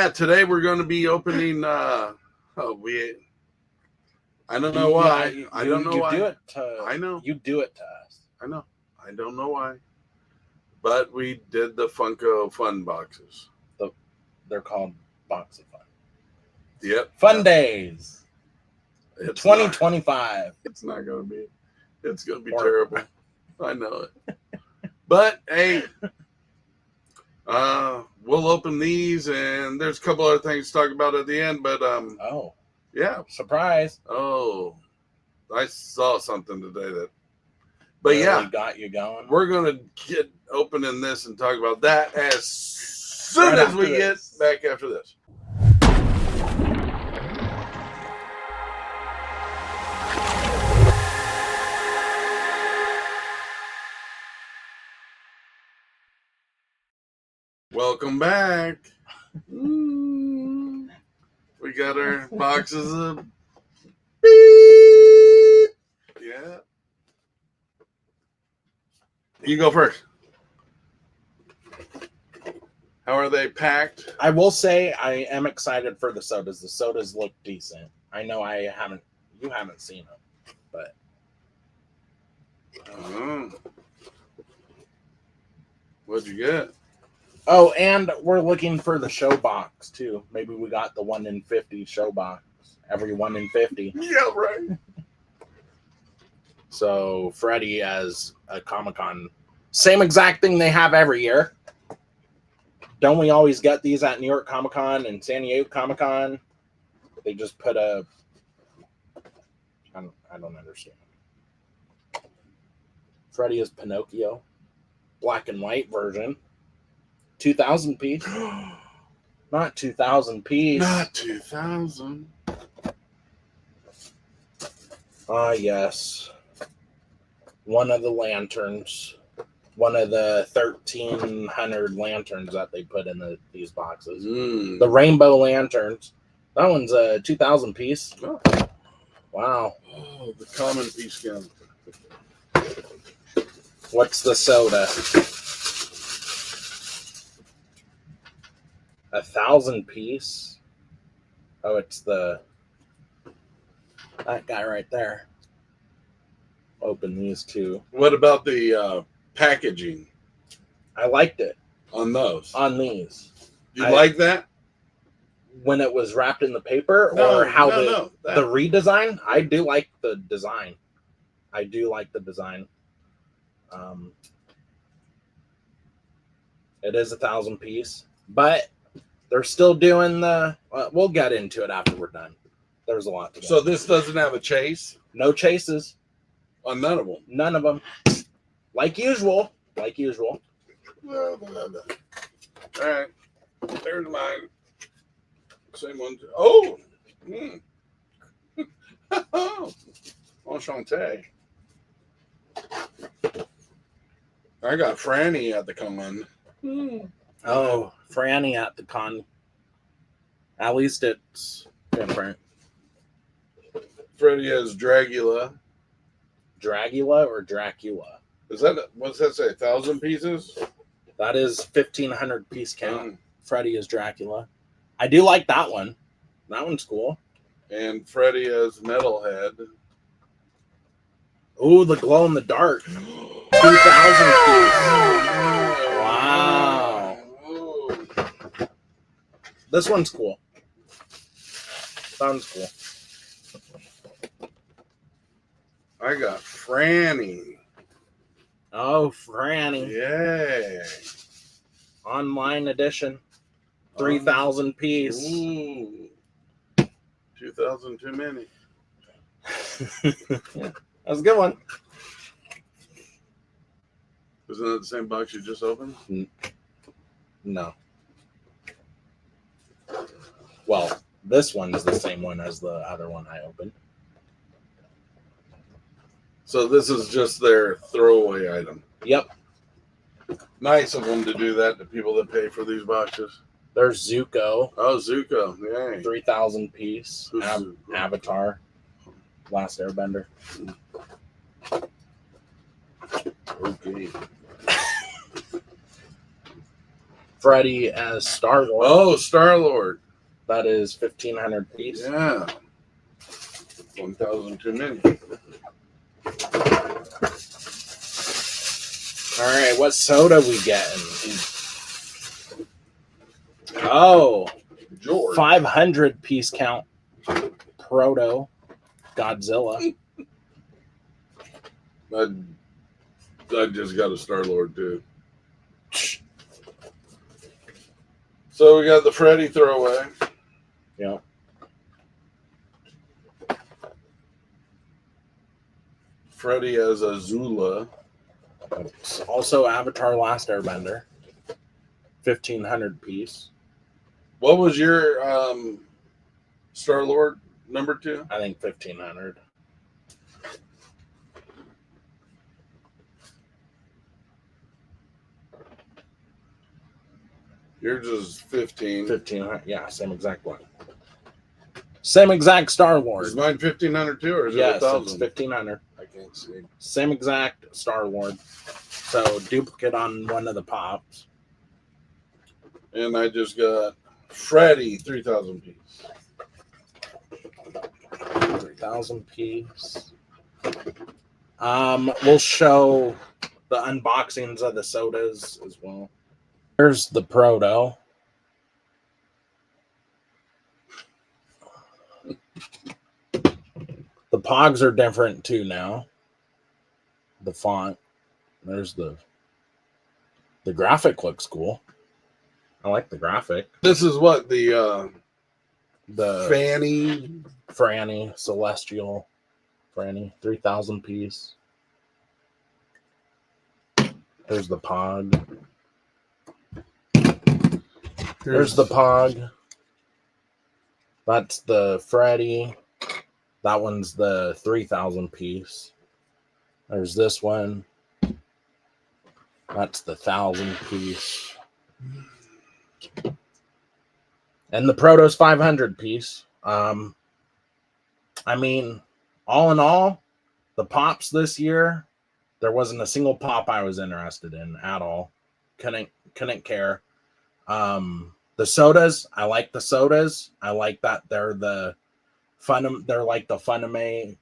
Yeah, today we're going to be opening. I don't know why. I don't know why. You do it to. I know. You do it to us. I know. I don't know why. But we did the Funko Fun boxes. They're called Box of Fun. Yep. Fundays. It's 2025. It's not going to be. It's going to be terrible. I know it. But hey, we'll open these, and there's a couple other things to talk about at the end. But yeah, surprise! Oh, I saw something today that. But really yeah, got you going. We're gonna get opening this and talk about that as soon as we get back after this. Welcome back. We got our boxes of beep. Yeah. You go first. How are they packed? I will say I am excited for the sodas. The sodas look decent. I know you haven't seen them, but. What'd you get? Oh, and we're looking for the show box too. Maybe we got the 1 in 50 show box. Every 1 in 50. Yeah, right. So Freddy as a Comic-Con, same exact thing they have every year. Don't we always get these at New York Comic-Con and San Diego Comic-Con? They just put I don't understand. Freddy is Pinocchio, black and white version, 2,000 piece. Not 2,000 piece. Not 2,000. Ah, yes. One of the lanterns. One of the 1,300 lanterns that they put in these boxes. The rainbow lanterns. That one's a 2,000 piece. Oh. Wow. Oh, the common piece gun. What's the soda? 1,000 piece. Oh, it's that guy right there. Open these two. What about the packaging? I liked it. On those? On these. You like that? When it was wrapped in the paper? No, or how the redesign? I do like the design. It is 1,000 piece. But they're still doing we'll get into it after we're done. There's a lot to go. So this doesn't have a chase? No chases. On none of them? None of them. Like usual. All right. There's mine. Same one. Oh! Enchanté. I got Franny at the con. Oh, Franny at the con. At least it's different. Freddy has Dragula. Dragula or Dracula? What's that say? 1,000 pieces? That is 1,500 piece count. Freddy is Dracula. I do like that one. That one's cool. And Freddy has Metalhead. Ooh, the glow in the dark. 2,000 piece. Wow. Ooh. This one's cool. Sounds cool. I got Franny. Oh, Franny. Yay. Online edition. 3,000 piece. Ooh. 2,000 too many. Yeah, that was a good one. Isn't that the same box you just opened? No. Well, this one is the same one as the other one I opened. So this is just their throwaway item. Yep. Nice of them to do that to people that pay for these boxes. There's Zuko. Oh, Zuko. Yay. 3,000 piece. Avatar. Last Airbender. Okay. Freddy as Star-Lord. Oh, Star-Lord. That is 1,500 piece. Yeah. 1,000 too many. All right, what soda we getting? Oh, George. 500 piece count. Proto Godzilla. I just got a Star-Lord too. So we got the Freddy throwaway. Yeah. Freddy as Azula. It's also Avatar Last Airbender. 1,500 piece. What was your Star-Lord number 2? I think 1,500. Yours is 15. 1,500. Yeah, same exact one. Same exact Star-Lord. Is mine 1,500 too, or is yes, it 1,000? It's 1,500. I can't see. Same exact Star-Lord. So duplicate on one of the pops. And I just got Freddy 3,000 piece. 3,000 piece. We'll show the unboxings of the sodas as well. Here's the Proto. The Pogs are different too now. The font. There's the graphic looks cool. I like the graphic. This is what the Franny Celestial Franny 3,000 piece. There's the Pog. There's the Pog. That's the Freddy. That one's the 3,000 piece. There's this one. That's the 1,000 piece. And the Proto's 500 piece. I mean, all in all, the pops this year, there wasn't a single pop I was interested in at all. Couldn't care. The sodas, I like the sodas. I like that they're like the Funame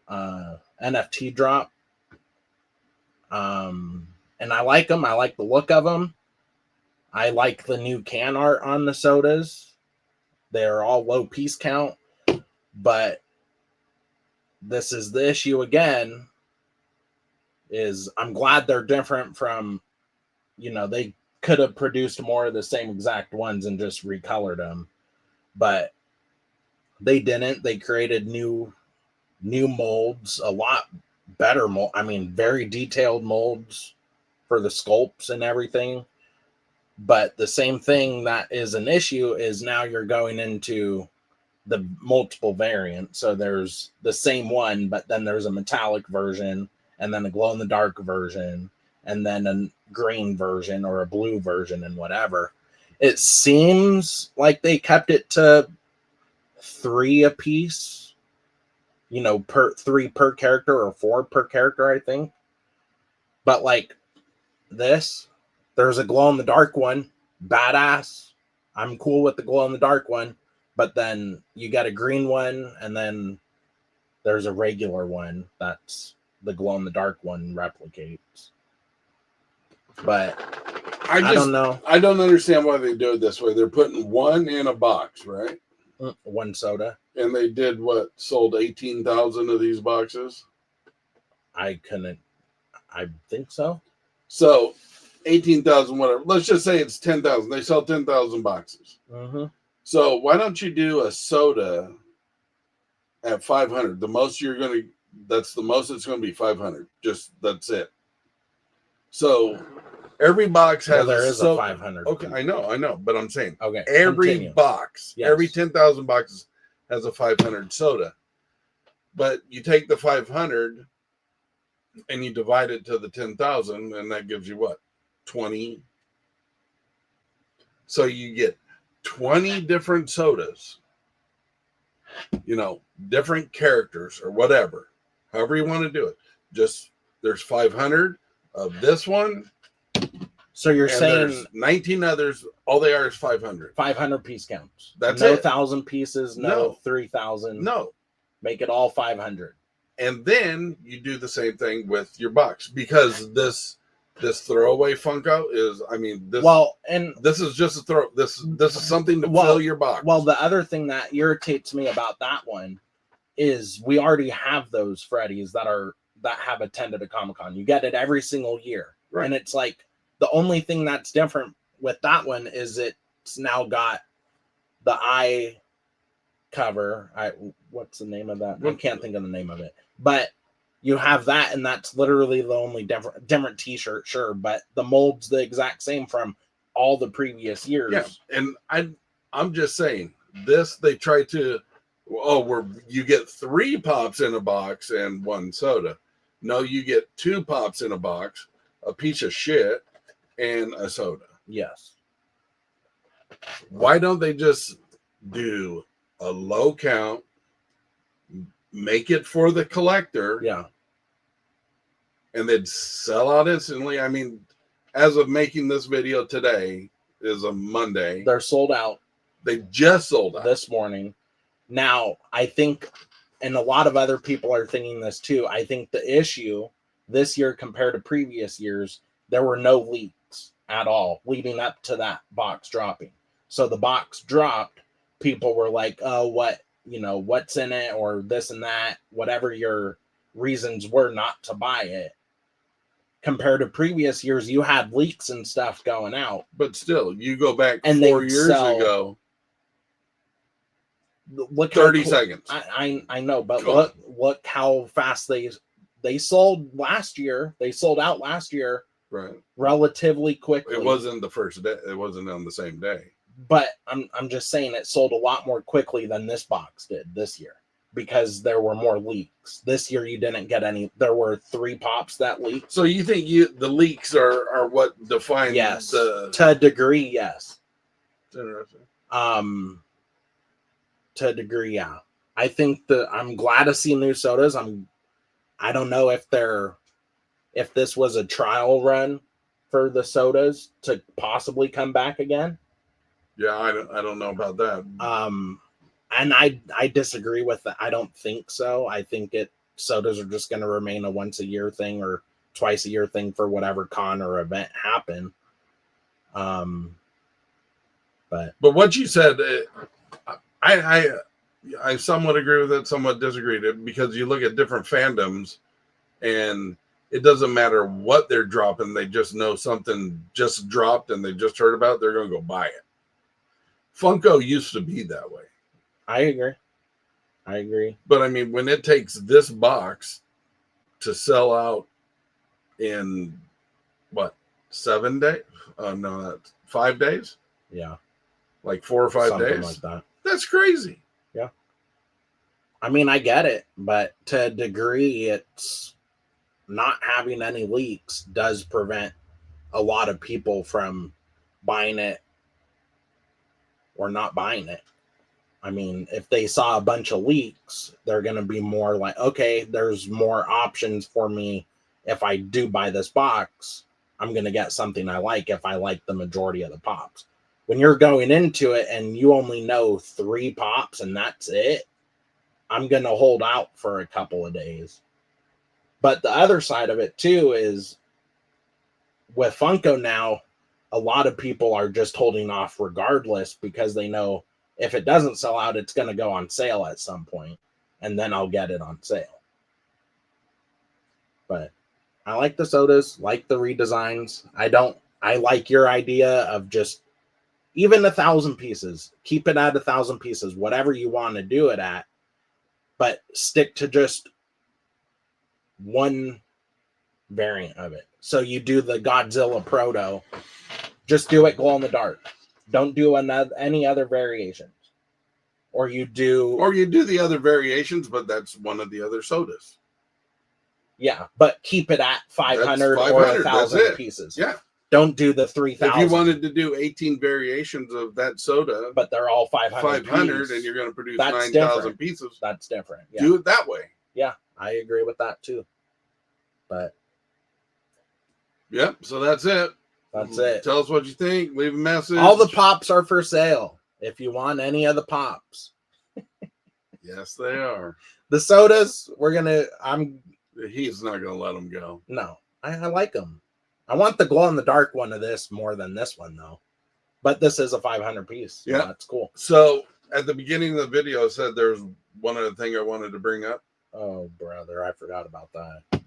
NFT drop. And I like them. I like the look of them. I like the new can art on the sodas. They're all low piece count, but this is the issue again, is I'm glad they're different from, they could have produced more of the same exact ones and just recolored them, but they didn't. They created new molds, a lot better mold. I mean, very detailed molds for the sculpts and everything. But the same thing that is an issue is now you're going into the multiple variants. So there's the same one, but then there's a metallic version, and then a glow in the dark version, and then a green version or a blue version, and whatever. It seems like they kept it to 3 a piece, per 3 per character or 4 per character, I think. But like this, there's a glow in the dark one, badass. I'm cool with the glow in the dark one, but then you got a green one, and then there's a regular one that's the glow in the dark one replicates. But I don't know. I don't understand why they do it this way. They're putting one in a box, right? One soda. And they did what? Sold 18,000 of these boxes? I think so. So 18,000, whatever. Let's just say it's 10,000. They sell 10,000 boxes. Mm-hmm. So why don't you do a soda at 500? That's the most it's going to be 500. That's it. So every box has there is a 500. Okay, I know. But I'm saying, okay, every box, yes. Every 10,000 boxes has a 500 soda. But you take the 500 and you divide it to the 10,000, and that gives you what? 20. So you get 20 different sodas, different characters or whatever, however you want to do it. Just there's 500 of this one. So you're And saying there's 19 others. All they are is 500. 500 piece counts. That's no it. 1,000 pieces. No 3,000. No. Make it all 500. And then you do the same thing with your box, because this throwaway Funko is, I mean, this is just a throw. This is something to fill your box. Well, the other thing that irritates me about that one is we already have those Freddies that have attended a Comic-Con. You get it every single year. Right. And it's like the only thing that's different with that one is it's now got the eye cover. What's the name of that? I can't think of the name of it. But you have that, and that's literally the only different t-shirt, sure, but the mold's the exact same from all the previous years. Yeah, and I'm just saying, this, they try to, you get 3 pops in a box and 1 soda. No, you get 2 pops in a box, a piece of shit, and a soda. Yes. Why don't they just do a low count, make it for the collector, yeah, and they'd sell out instantly? I mean, as of making this video today is a Monday. They're sold out. They just sold out this morning. Now, I think, and a lot of other people are thinking this too, I think the issue this year compared to previous years, there were no leaks at all leading up to that box dropping. So the box dropped, people were like, oh, what's in it, or this and that, whatever your reasons were not to buy it. Compared to previous years, you had leaks and stuff going out. But still, you go back and 4 years ago. Look 30 seconds. I know, but look how fast they sold last year. They sold out last year, right? Relatively quickly. It wasn't the first day. It wasn't on the same day. But I'm just saying it sold a lot more quickly than this box did this year because there were more leaks. This year you didn't get any. There were 3 pops that leaked. So you think the leaks are what define? Yes, to a degree, yes. It's interesting. To a degree, yeah. I think I'm glad to see new sodas. I don't know if this was a trial run for the sodas to possibly come back again. Yeah, I don't know about that. And I disagree with that. I don't think so. I think sodas are just going to remain a once a year thing or twice a year thing for whatever con or event happen. But what you said, I somewhat agree with it, somewhat disagree, because you look at different fandoms, and it doesn't matter what they're dropping. They just know something just dropped and they just heard about it, they're going to go buy it. Funko used to be that way. I agree. But I mean, when it takes this box to sell out in what, 7 days? No, that's 5 days. Yeah, like 4 or 5 something days. like that. That's crazy. Yeah. I mean, I get it, but to a degree, it's not having any leaks does prevent a lot of people from buying it or not buying it. I mean, if they saw a bunch of leaks, they're going to be more like, okay, there's more options for me. If I do buy this box, I'm going to get something I like if I like the majority of the pops. When you're going into it and you only know 3 pops and that's it, I'm going to hold out for a couple of days. But the other side of it too is with Funko now, a lot of people are just holding off regardless because they know if it doesn't sell out, it's going to go on sale at some point, and then I'll get it on sale. But I like the sodas, like the redesigns. I like your idea of just even 1,000 pieces. Keep it at 1,000 pieces, whatever you want to do it at, but stick to just one variant of it. So you do the Godzilla Proto, just do it glow in the dark. Don't do any other variations. Or you do the other variations, but that's one of the other sodas. Yeah, but keep it at 500 or 1,000 pieces. Yeah. Don't do the 3,000. If you wanted to do 18 variations of that soda, but they're all 500 and you're going to produce 9,000 pieces. That's different. Yeah. Do it that way. Yeah, I agree with that too. But yep, so that's it. That's it. Tell us what you think. Leave a message. All the pops are for sale. If you want any of the pops. Yes, they are. The sodas, He's not gonna let them go. No, I like them. I want the glow in the dark one of this more than this one though. But this is a 500 piece. So yeah, that's cool. So at the beginning of the video, I said there's one other thing I wanted to bring up. Oh, brother, I forgot about that.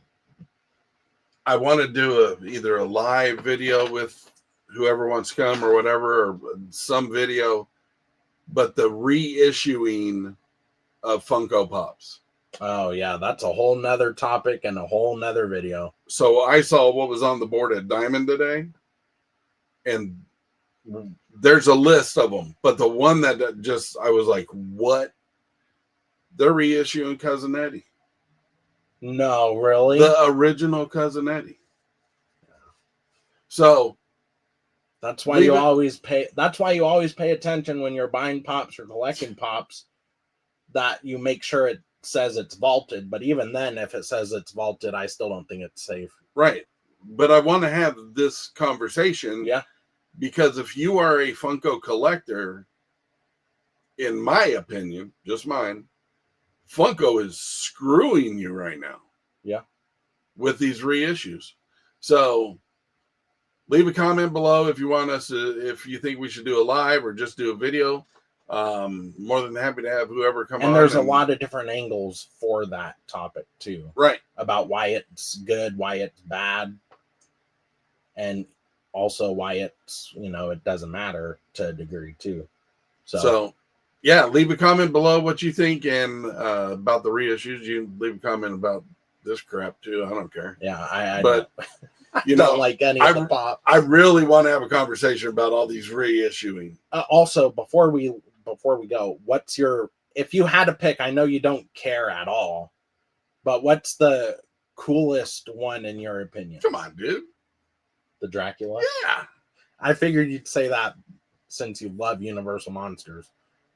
I want to do either a live video with whoever wants to come or whatever, or some video, but the reissuing of Funko Pops. Oh yeah, that's a whole nother topic and a whole nother video. So I saw what was on the board at Diamond today, and there's a list of them, but the one that I was like, what? They're reissuing Cousin Eddie. No, really? The original Cousin Eddie. So that's why you always pay. That's why you always pay attention when you're buying pops or collecting pops, that you make sure it says it's vaulted. But even then, if it says it's vaulted, I still don't think it's safe. Right. But I want to have this conversation. Yeah. Because if you are a Funko collector, in my opinion, just mine, Funko is screwing you right now. Yeah. With these reissues. So leave a comment below if you want us to, if you think we should do a live or just do a video. More than happy to have whoever come on. And there's a lot of different angles for that topic too. Right. About why it's good, why it's bad, and also why it's, it doesn't matter to a degree too. So yeah, leave a comment below what you think and about the reissues. You leave a comment about this crap too. I don't care. Yeah, I don't like any of the pop. I really want to have a conversation about all these reissuing. Also, before we go, what's your, if you had to pick, I know you don't care at all, but what's the coolest one in your opinion? Come on, dude. The Dracula? Yeah. I figured you'd say that since you love Universal Monsters.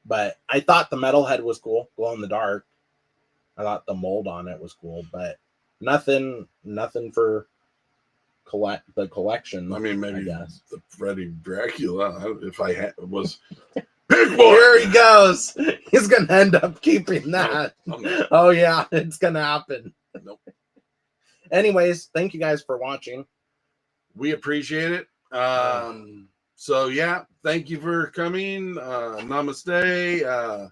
But I thought the metalhead was cool, glow in the dark. I thought the mold on it was cool, but nothing for the collection. I mean, maybe the Freddy Dracula. If I was pick one. Here he goes. He's gonna end up keeping that. No, oh yeah, it's gonna happen. Nope. Anyways, thank you guys for watching. We appreciate it. So yeah, thank you for coming. Namaste.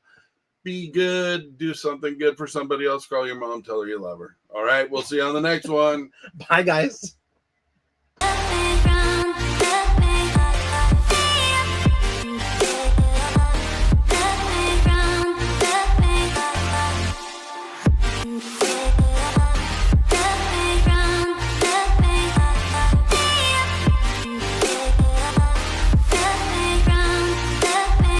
Be good. Do something good for somebody else. Call your mom. Tell her you love her. All right. We'll see you on the next one. Bye, guys.